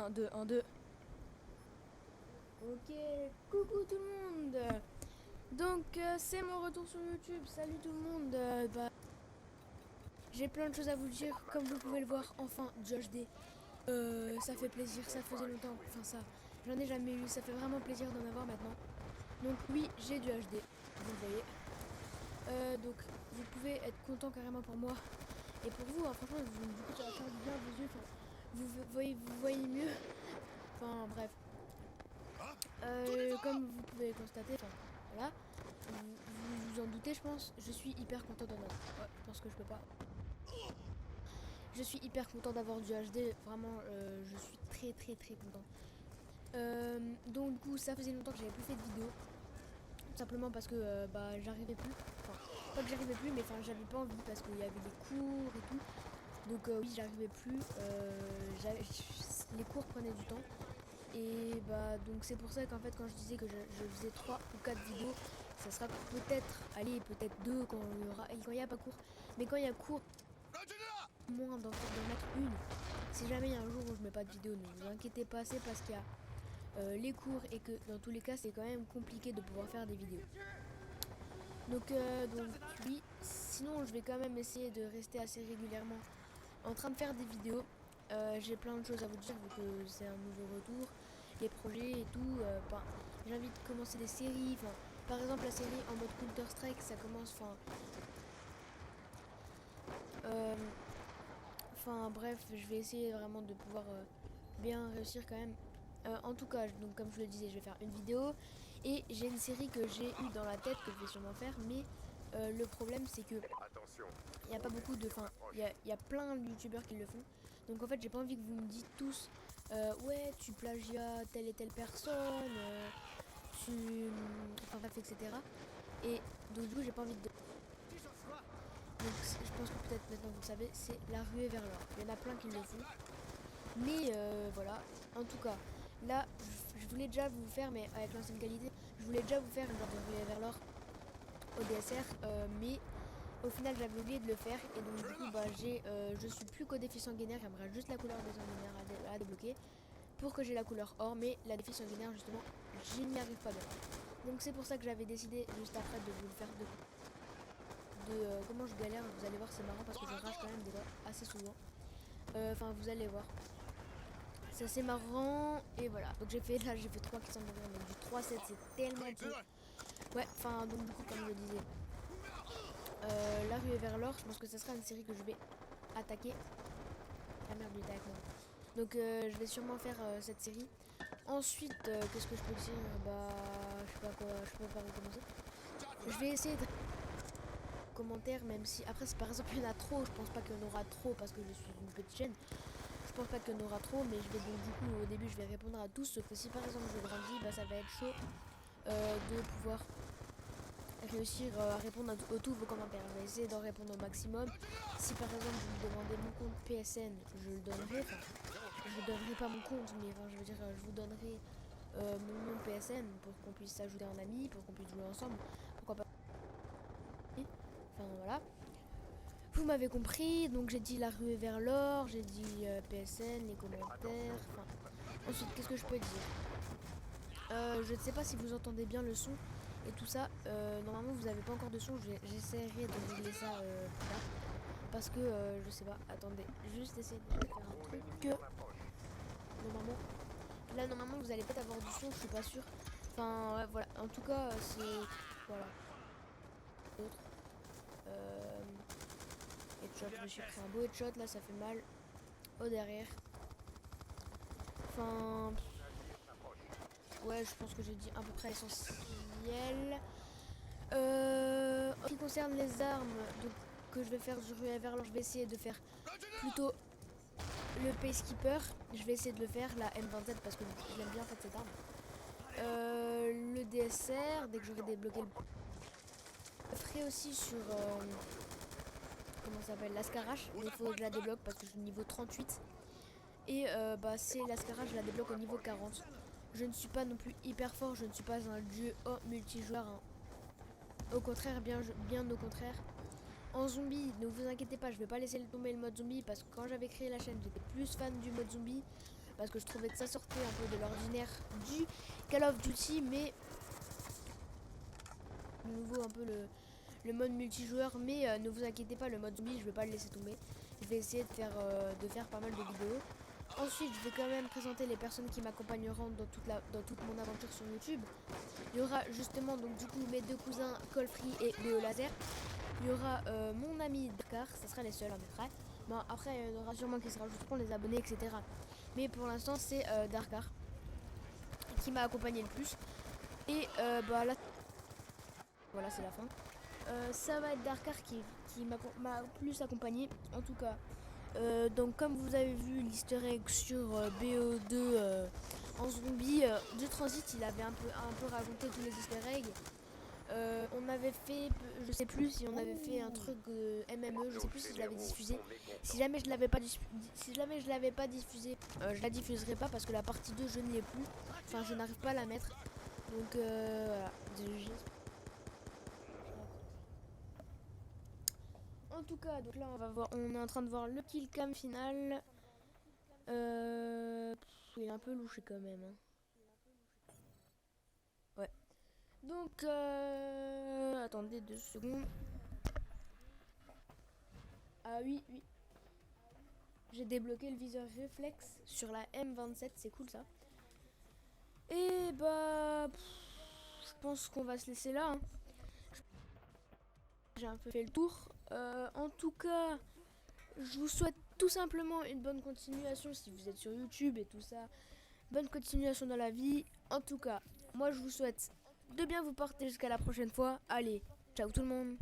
1, 2, 1, 2. Ok, coucou tout le monde. Donc c'est mon retour sur YouTube. Salut tout le monde. J'ai plein de choses à vous dire. Comme vous pouvez le voir, enfin du HD. Ça fait plaisir, ça faisait longtemps. Enfin ça, j'en ai jamais eu. Ça fait vraiment plaisir d'en avoir maintenant. Donc oui, j'ai du HD. Vous le voyez. Donc vous pouvez être content carrément pour moi. Et pour vous, hein, franchement, du coup ça va faire du bien à vos yeux. Enfin, vous voyez mieux. Enfin bref. Comme vous pouvez le constater, enfin voilà, vous en doutez je pense, je suis hyper content d'en avoir. Ouais, je pense que je peux pas. Je suis hyper content d'avoir du HD, vraiment je suis très content. Donc du coup ça faisait longtemps que j'avais plus fait de vidéo. Tout simplement parce que j'arrivais plus. Enfin, pas que j'arrivais plus, mais enfin j'avais pas envie parce qu'il y avait des cours et tout. Donc oui j'arrivais plus. Les cours prenaient du temps. Et donc c'est pour ça qu'en fait quand je disais que je faisais 3 ou 4 vidéos, ça sera peut-être, allez peut-être 2 quand il y a pas cours. Mais quand il y a cours, moins d'en mettre une. Si jamais il y a un jour où je mets pas de vidéo, ne vous inquiétez pas, c'est parce qu'il y a les cours et que dans tous les cas c'est quand même compliqué de pouvoir faire des vidéos. Donc oui, sinon je vais quand même essayer de rester assez régulièrement en train de faire des vidéos. J'ai plein de choses à vous dire vu que c'est un nouveau retour, les projets et tout. J'ai envie de commencer des séries. Par exemple la série en mode Counter Strike, ça commence. Bref, je vais essayer vraiment de pouvoir bien réussir quand même. En tout cas, donc comme je le disais, je vais faire une vidéo et j'ai une série que j'ai eu dans la tête que je vais sûrement faire, mais le problème c'est que il n'y a pas beaucoup de. Enfin, il y a plein de youtubeurs qui le font. Donc en fait, j'ai pas envie que vous me dites tous ouais, tu plagias telle et telle personne, tu. Enfin bref, etc. Et donc du coup, j'ai pas envie de. Donc je pense que peut-être maintenant vous le savez, c'est la ruée vers l'or. Il y en a plein qui le font. Mais voilà, en tout cas, là, je voulais déjà vous faire, mais avec l'ancienne qualité, je voulais déjà vous faire une genre de ruée vers l'or au DSR, mais au final j'avais oublié de le faire et donc du coup je suis plus qu'au défi sanguinaire, il me reste juste la couleur des sanguinaires à débloquer pour que j'ai la couleur or, mais la défi sanguinaire justement je n'y arrive pas bien. Donc c'est pour ça que j'avais décidé juste après de vous le faire de comment je galère, vous allez voir c'est marrant parce que je rage quand même des fois assez souvent. Enfin vous allez voir. C'est assez marrant et voilà. Donc j'ai fait 3 qui sont morts, donc du 3-7 c'est tellement dur. Ouais, enfin donc du coup comme je le disais. La ruée vers l'or, je pense que ce sera une série que je vais attaquer. Ah merde, il était avec moi. Donc je vais sûrement faire cette série. Ensuite, qu'est-ce que je peux dire? Je sais pas quoi, je peux pas recommencer. Je vais essayer de commentaires, même si après, si par exemple il y en a trop, je pense pas qu'il y en aura trop parce que je suis une petite chaîne. Je pense pas qu'il y en aura trop, mais je vais donc du coup au début je vais répondre à tous. Sauf que si par exemple je grandis, ça va être chaud de pouvoir réussir à répondre à tous vos commentaires. Je vais essayer d'en répondre au maximum. Si par exemple vous me demandez mon compte PSN, je le donnerai. Enfin, je vous donnerai pas mon compte, mais je veux dire, je vous donnerai mon nom PSN pour qu'on puisse s'ajouter en ami, pour qu'on puisse jouer ensemble. Pourquoi pas? Enfin voilà. Vous m'avez compris, donc j'ai dit la ruée vers l'or, j'ai dit PSN, les commentaires. Enfin, ensuite, qu'est-ce que je peux dire? Je ne sais pas si vous entendez bien le son et tout ça. Normalement, vous n'avez pas encore de son. J'essaierai de régler ça plus tard. Parce que je sais pas. Attendez, juste essayer de faire un truc. Normalement, là, normalement, vous allez peut-être avoir du son. Je suis pas sûre. Enfin, ouais, voilà. En tout cas, c'est voilà. Autre. Headshot. Je me suis pris un beau headshot. Là, ça fait mal au derrière. Enfin. Ouais, je pense que j'ai dit à peu près l'essentiel. En ce qui concerne les armes donc, que je vais faire du ruée vers l'or, je vais essayer de faire plutôt le Peacekeeper. Je vais essayer de le faire, la M27, parce que j'aime bien en fait cette arme. Le DSR, dès que j'aurai débloqué le. Je ferai aussi sur. Comment ça s'appelle? L'Ascarache. Mais il faut que je la débloque parce que je suis niveau 38. Et c'est l'Ascarache, je la débloque au niveau 40. Je ne suis pas non plus hyper fort, je ne suis pas un duo multijoueur. Hein. Au contraire, bien au contraire. En zombie, ne vous inquiétez pas, je vais pas laisser tomber le mode zombie parce que quand j'avais créé la chaîne, j'étais plus fan du mode zombie. parce que je trouvais que ça sortait un peu de l'ordinaire du Call of Duty, mais de nouveau un peu le mode multijoueur, mais ne vous inquiétez pas, le mode zombie je vais pas le laisser tomber. Je vais essayer de faire pas mal de vidéos. Ensuite je vais quand même présenter les personnes qui m'accompagneront dans toute mon aventure sur YouTube. Il y aura justement donc du coup mes deux cousins Colfree et le Laser. Il y aura mon ami Dakar, ça sera les seuls à mes frères. Bon, après il y en aura sûrement qui se rajouteront, les abonnés, etc. Mais pour l'instant c'est Darkar qui m'a accompagné le plus. Et bah là, voilà, c'est la fin. Ça va être Darkar qui m'a plus accompagné. En tout cas, donc comme vous avez vu l'easter egg sur BO2 en zombie, de Transit, il avait un peu raconté tous les easter eggs. On avait fait, je sais plus si on avait fait un truc MME, je sais plus si je l'avais diffusé. Si jamais je l'avais pas, diffusé, je la diffuserai pas parce que la partie 2 je n'y ai plus. Enfin, je n'arrive pas à la mettre. Donc voilà. En tout cas, donc là on est en train de voir le kill cam final. Il est un peu louché quand même. Hein. Ouais. Donc attendez 2 secondes. Ah oui, oui. J'ai débloqué le viseur réflexe sur la M27, c'est cool ça. Et bah je pense qu'on va se laisser là. Hein. J'ai un peu fait le tour. En tout cas, je vous souhaite tout simplement une bonne continuation si vous êtes sur YouTube et tout ça. Bonne continuation dans la vie. En tout cas, moi je vous souhaite de bien vous porter jusqu'à la prochaine fois. Allez, ciao tout le monde.